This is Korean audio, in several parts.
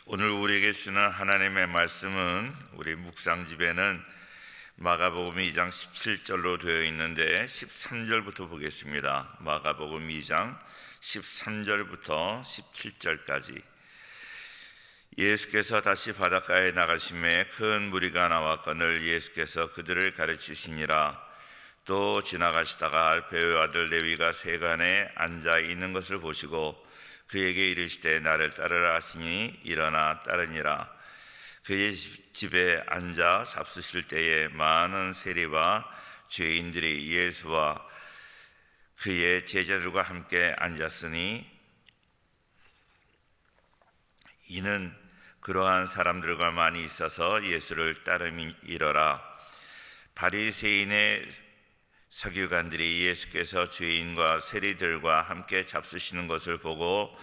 오늘 우리에게 주는 하나님의 말씀은 우리 묵상집에는 마가복음 2장 17절로 되어 있는데 13절부터 보겠습니다. 마가복음 2장 13절부터 17절까지. 예수께서 다시 바닷가에 나가심에 큰 무리가 나왔거늘 예수께서 그들을 가르치시니라. 또 지나가시다가 알페의 아들 레위가 세간에 앉아 있는 것을 보시고 그에게 이르시되 나를 따르라 하시니 일어나 따르니라. 그의 집에 앉아 잡수실 때에 많은 세리와 죄인들이 예수와 그의 제자들과 함께 앉았으니 이는 그러한 사람들과 많이 있어서 예수를 따름이러라. 바리새인의 서기관들이 예수께서 죄인과 세리들과 함께 잡수시는 것을 보고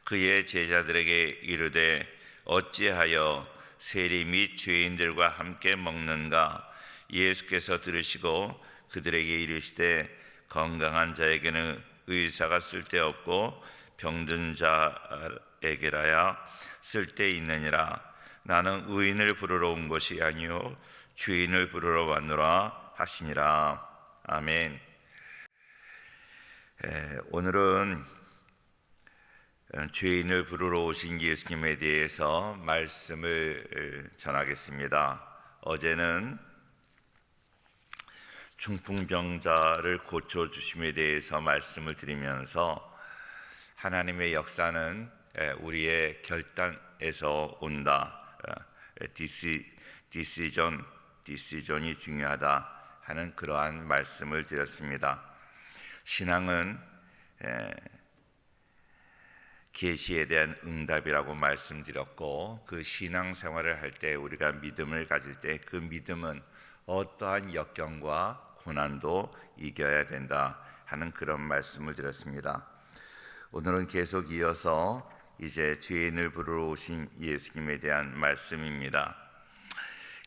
그의 제자들에게 이르되 어찌하여 세리 및 죄인들과 함께 먹는가? 예수께서 들으시고 그들에게 이르시되 건강한 자에게는 의사가 쓸데없고 병든 자에게라야 쓸데있느니라. 나는 의인을 부르러 온 것이 아니요 죄인을 부르러 왔노라 하시니라. 아멘. 오늘은 죄인을 부르러 오신 예수님에 대해서 말씀을 전하겠습니다. 어제는 중풍병자를 고쳐주심에 대해서 말씀을 드리면서 하나님의 역사는 우리의 결단에서 온다. 디시전이 중요하다 하는 그러한 말씀을 드렸습니다. 신앙은 계시에 대한 응답이라고 말씀드렸고, 그 신앙생활을 할 때 우리가 믿음을 가질 때 그 믿음은 어떠한 역경과 고난도 이겨야 된다 하는 그런 말씀을 드렸습니다. 오늘은 계속 이어서 이제 죄인을 부르러 오신 예수님에 대한 말씀입니다.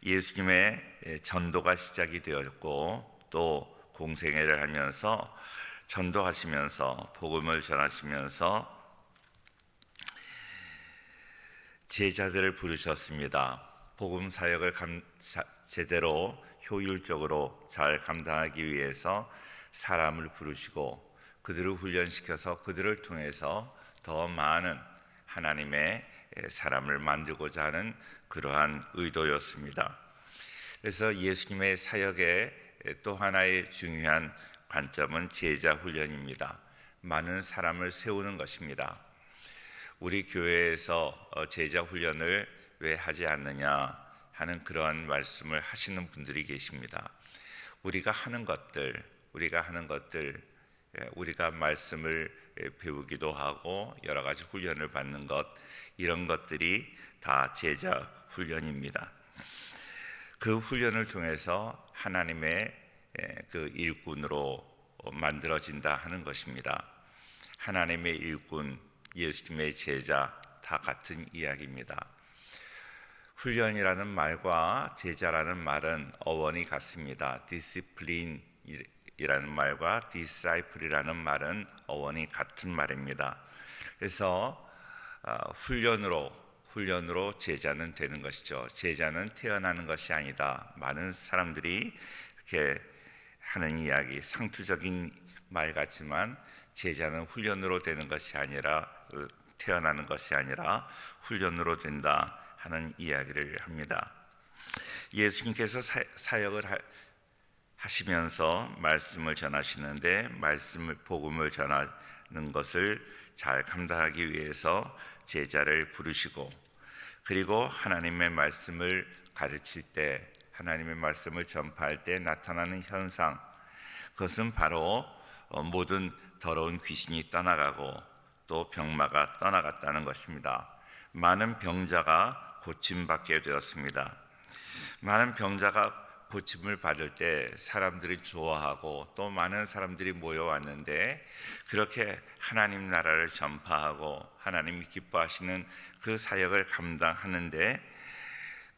예수님의 전도가 시작이 되었고 또 공생애를 하면서 전도하시면서 복음을 전하시면서 제자들을 부르셨습니다. 복음 사역을 제대로 효율적으로 잘 감당하기 위해서 사람을 부르시고 그들을 훈련시켜서 그들을 통해서 더 많은 하나님의 사람을 만들고자 하는 그러한 의도였습니다. 그래서 예수님의 사역의 또 하나의 중요한 관점은 제자 훈련입니다. 많은 사람을 세우는 것입니다. 우리 교회에서 제자 훈련을 왜 하지 않느냐 하는 그러한 말씀을 하시는 분들이 계십니다. 우리가 하는 것들, 우리가 말씀을 배우기도 하고 여러 가지 훈련을 받는 것, 이런 것들이 다 제자 훈련입니다. 그 훈련을 통해서 하나님의 그 일꾼으로 만들어진다 하는 것입니다. 하나님의 일꾼, 예수님의 제자 다 같은 이야기입니다. 훈련이라는 말과 제자라는 말은 어원이 같습니다. 디시플린이라는 말과 디사이플이라는 말은 어원이 같은 말입니다. 그래서 훈련으로 제자는 되는 것이죠. 제자는 태어나는 것이 아니다. 많은 사람들이 이렇게 하는 이야기, 상투적인 말 같지만 제자는 훈련으로 되는 것이 아니라, 태어나는 것이 아니라 훈련으로 된다 하는 이야기를 합니다. 예수님께서 사역을 하시면서 말씀을 전하시는데 복음을 전하는 것을 잘 감당하기 위해서 제자를 부르시고, 그리고 하나님의 말씀을 가르칠 때, 하나님의 말씀을 전파할 때 나타나는 현상, 그것은 바로 모든 더러운 귀신이 떠나가고 또 병마가 떠나갔다는 것입니다. 많은 병자가 고침받게 되었습니다. 많은 병자가 고침을 받을 때 사람들이 좋아하고 또 많은 사람들이 모여왔는데, 그렇게 하나님 나라를 전파하고 하나님이 기뻐하시는 그 사역을 감당하는데,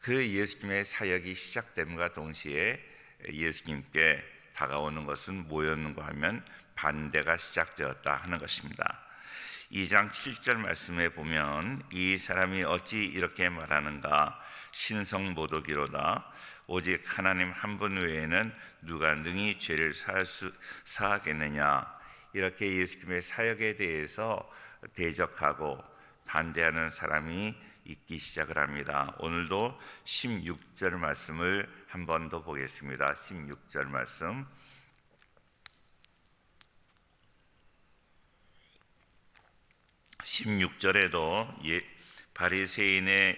그 예수님의 사역이 시작됨과 동시에 예수님께 다가오는 것은 뭐였는가 하면 반대가 시작되었다 하는 것입니다. 2장 7절 말씀에 보면 이 사람이 어찌 이렇게 말하는가 신성 모독이로다 오직 하나님 한 분 외에는 누가 능히 죄를 사하겠느냐 이렇게 예수님의 사역에 대해서 대적하고 반대하는 사람이 있기 시작을 합니다. 오늘도 16절 말씀을 한 번 더 보겠습니다. 16절 말씀 16절에도 바리새인의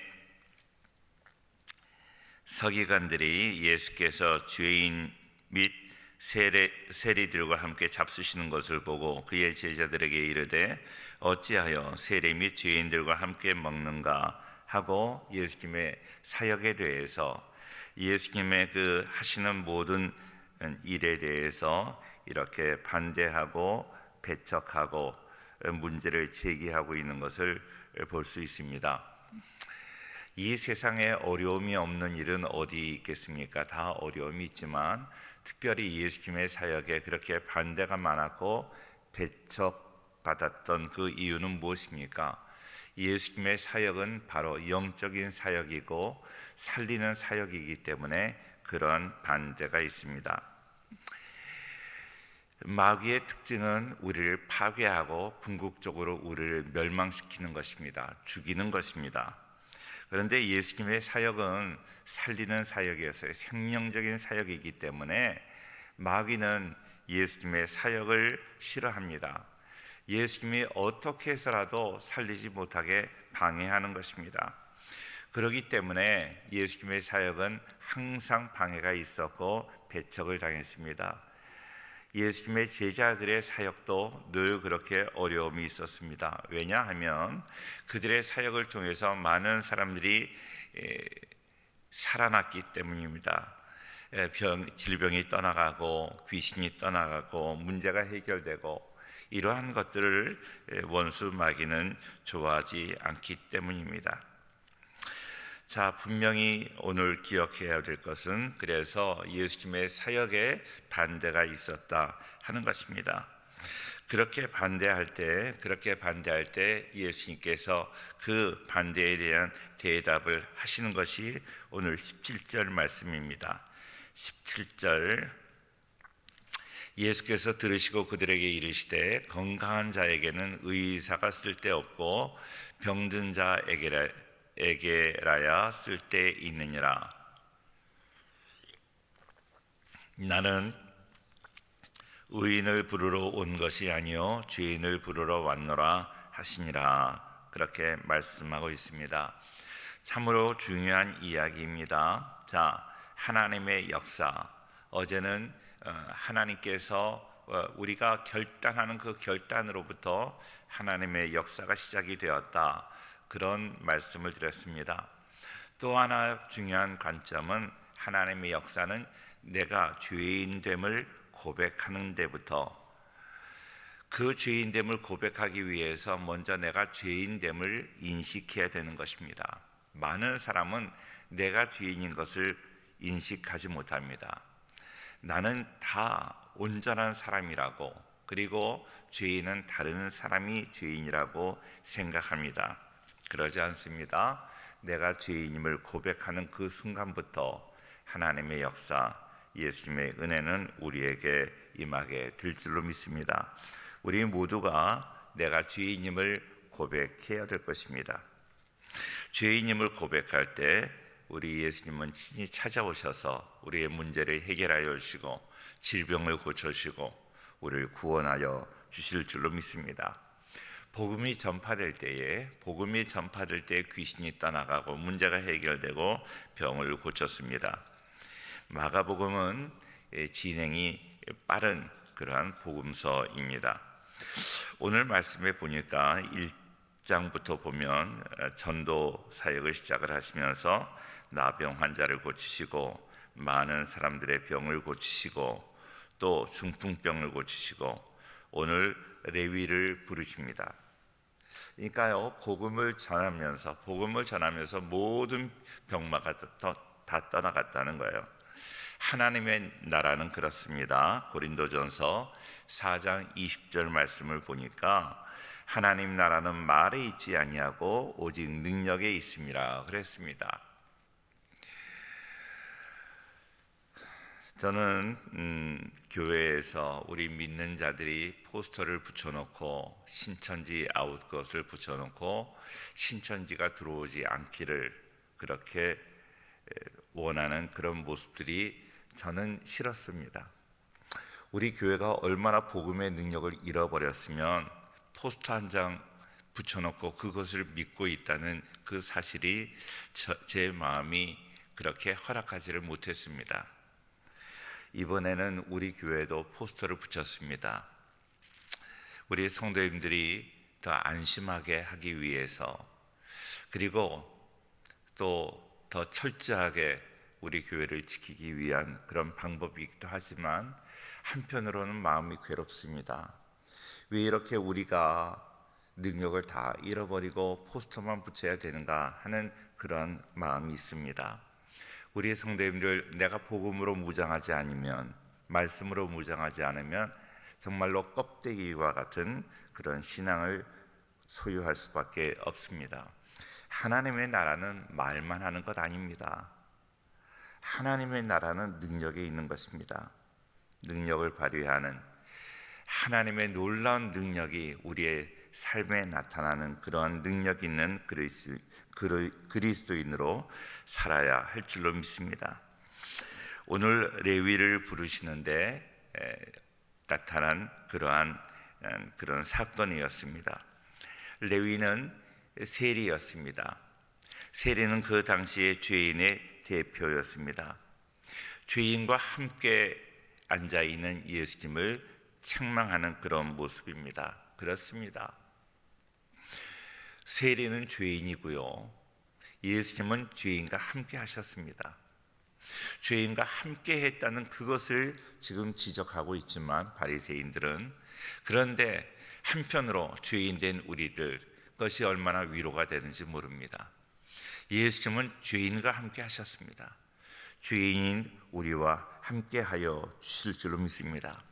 서기관들이 예수께서 죄인 및 세리들과 함께 잡수시는 것을 보고 그의 제자들에게 이르되 어찌하여 세리 및 죄인들과 함께 먹는가 하고 예수님의 사역에 대해서 예수님의 그 하시는 모든 일에 대해서 이렇게 반대하고 배척하고 문제를 제기하고 있는 것을 볼 수 있습니다. 이 세상에 어려움이 없는 일은 어디 있겠습니까? 다 어려움이 있지만 특별히 예수님의 사역에 그렇게 반대가 많았고 배척받았던 그 이유는 무엇입니까? 예수님의 사역은 바로 영적인 사역이고 살리는 사역이기 때문에 그런 반대가 있습니다. 마귀의 특징은 우리를 파괴하고 궁극적으로 우리를 멸망시키는 것입니다. 죽이는 것입니다. 그런데 예수님의 사역은 살리는 사역이었어요. 생명적인 사역이기 때문에 마귀는 예수님의 사역을 싫어합니다. 예수님이 어떻게 해서라도 살리지 못하게 방해하는 것입니다. 그렇기 때문에 예수님의 사역은 항상 방해가 있었고 배척을 당했습니다. 예수님의 제자들의 사역도 늘 그렇게 어려움이 있었습니다. 왜냐하면 그들의 사역을 통해서 많은 사람들이 살아났기 때문입니다. 질병이 떠나가고 귀신이 떠나가고 문제가 해결되고 이러한 것들을 원수 마귀는 좋아하지 않기 때문입니다. 자, 분명히 오늘 기억해야 될 것은 그래서 예수님의 사역에 반대가 있었다 하는 것입니다. 그렇게 반대할 때 예수님께서 그 반대에 대한 대답을 하시는 것이 오늘 17절 말씀입니다. 17절 예수께서 들으시고 그들에게 이르시되 건강한 자에게는 의사가 쓸데없고 병든 자에게라야 쓸데 있느니라. 나는 의인을 부르러 온 것이 아니요 죄인을 부르러 왔노라 하시니라. 그렇게 말씀하고 있습니다. 참으로 중요한 이야기입니다. 자, 하나님의 역사. 어제는 하나님께서 우리가 결단하는 그 결단으로부터 하나님의 역사가 시작이 되었다. 그런 말씀을 드렸습니다. 또 하나 중요한 관점은 하나님의 역사는 내가 죄인됨을 고백하는 데부터 그 죄인됨을 고백하기 위해서 먼저 내가 죄인됨을 인식해야 되는 것입니다. 많은 사람은 내가 죄인인 것을 인식하지 못합니다. 나는 다 온전한 사람이라고 그리고 죄인은 다른 사람이 죄인이라고 생각합니다. 그러지 않습니다. 내가 죄인임을 고백하는 그 순간부터 하나님의 역사, 예수님의 은혜는 우리에게 임하게 될 줄로 믿습니다. 우리 모두가 내가 죄인임을 고백해야 될 것입니다. 죄인임을 고백할 때 우리 예수님은 친히 찾아오셔서 우리의 문제를 해결하여 주시고 질병을 고쳐주시고 우리를 구원하여 주실 줄로 믿습니다. 복음이 전파될 때 귀신이 떠나가고 문제가 해결되고 병을 고쳤습니다. 마가복음은 진행이 빠른 그러한 복음서입니다. 오늘 말씀에 보니까 1장부터 보면 전도 사역을 시작을 하시면서 나병 환자를 고치시고 많은 사람들의 병을 고치시고 또 중풍병을 고치시고 오늘 레위를 부르십니다. 그러니까요, 복음을 전하면서 모든 병마가 다 떠나갔다는 거예요. 하나님의 나라는 그렇습니다. 고린도전서 4장 20절 말씀을 보니까 하나님 나라는 말에 있지 아니하고 오직 능력에 있음이라 그랬습니다. 저는 교회에서 우리 믿는 자들이 포스터를 붙여놓고 신천지 아웃 것을 붙여놓고 신천지가 들어오지 않기를 그렇게 원하는 그런 모습들이 저는 싫었습니다. 우리 교회가 얼마나 복음의 능력을 잃어버렸으면 포스터 한 장 붙여놓고 그것을 믿고 있다는 그 사실이 제 마음이 그렇게 허락하지를 못했습니다. 이번에는 우리 교회도 포스터를 붙였습니다. 우리 성도님들이 더 안심하게 하기 위해서, 그리고 또 더 철저하게 우리 교회를 지키기 위한 그런 방법이기도 하지만 한편으로는 마음이 괴롭습니다. 왜 이렇게 우리가 능력을 다 잃어버리고 포스터만 붙여야 되는가 하는 그런 마음이 있습니다. 우리 성도님들, 내가 복음으로 무장하지 않으면, 말씀으로 무장하지 않으면 정말로 껍데기와 같은 그런 신앙을 소유할 수밖에 없습니다. 하나님의 나라는 말만 하는 것 아닙니다. 하나님의 나라는 능력에 있는 것입니다. 능력을 발휘하는 하나님의 놀라운 능력이 우리의 삶에 나타나는 그러한 능력 있는 그리스도인으로 살아야 할 줄로 믿습니다. 오늘 레위를 부르시는데 나타난 그런 사건이었습니다. 레위는 세리였습니다. 세리는 그 당시의 죄인의 대표였습니다. 죄인과 함께 앉아있는 예수님을 책망하는 그런 모습입니다. 그렇습니다. 세리는 죄인이고요, 예수님은 죄인과 함께 하셨습니다. 죄인과 함께 했다는 그것을 지금 지적하고 있지만 바리새인들은, 그런데 한편으로 죄인 된 우리들, 그것이 얼마나 위로가 되는지 모릅니다. 예수님은 죄인과 함께 하셨습니다. 죄인인 우리와 함께 하여 주실 줄로 믿습니다.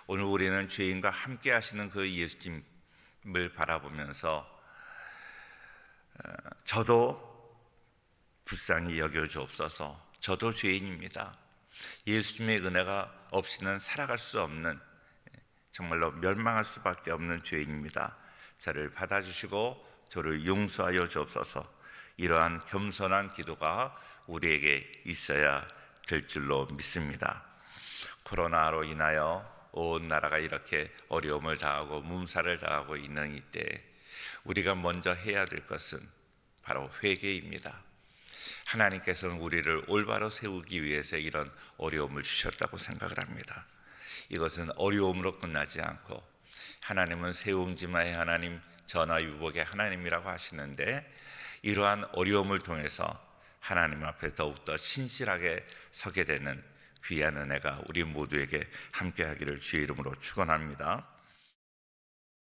오늘 우리는 죄인과 함께 하시는 그 예수님을 바라보면서 저도 불쌍히 여겨주옵소서. 저도 죄인입니다. 예수님의 은혜가 없이는 살아갈 수 없는, 정말로 멸망할 수밖에 없는 죄인입니다. 저를 받아주시고 저를 용서하여 주옵소서. 이러한 겸손한 기도가 우리에게 있어야 될 줄로 믿습니다. 코로나로 인하여 온 나라가 이렇게 어려움을 당하고 몸살을 당하고 있는 이때 우리가 먼저 해야 될 것은 바로 회개입니다. 하나님께서는 우리를 올바로 세우기 위해서 이런 어려움을 주셨다고 생각을 합니다. 이것은 어려움으로 끝나지 않고, 하나님은 세웅지마의 하나님, 전화유복의 하나님이라고 하시는데, 이러한 어려움을 통해서 하나님 앞에 더욱더 신실하게 서게 되는 귀한 은혜가 우리 모두에게 함께하기를 주의 이름으로 축원합니다.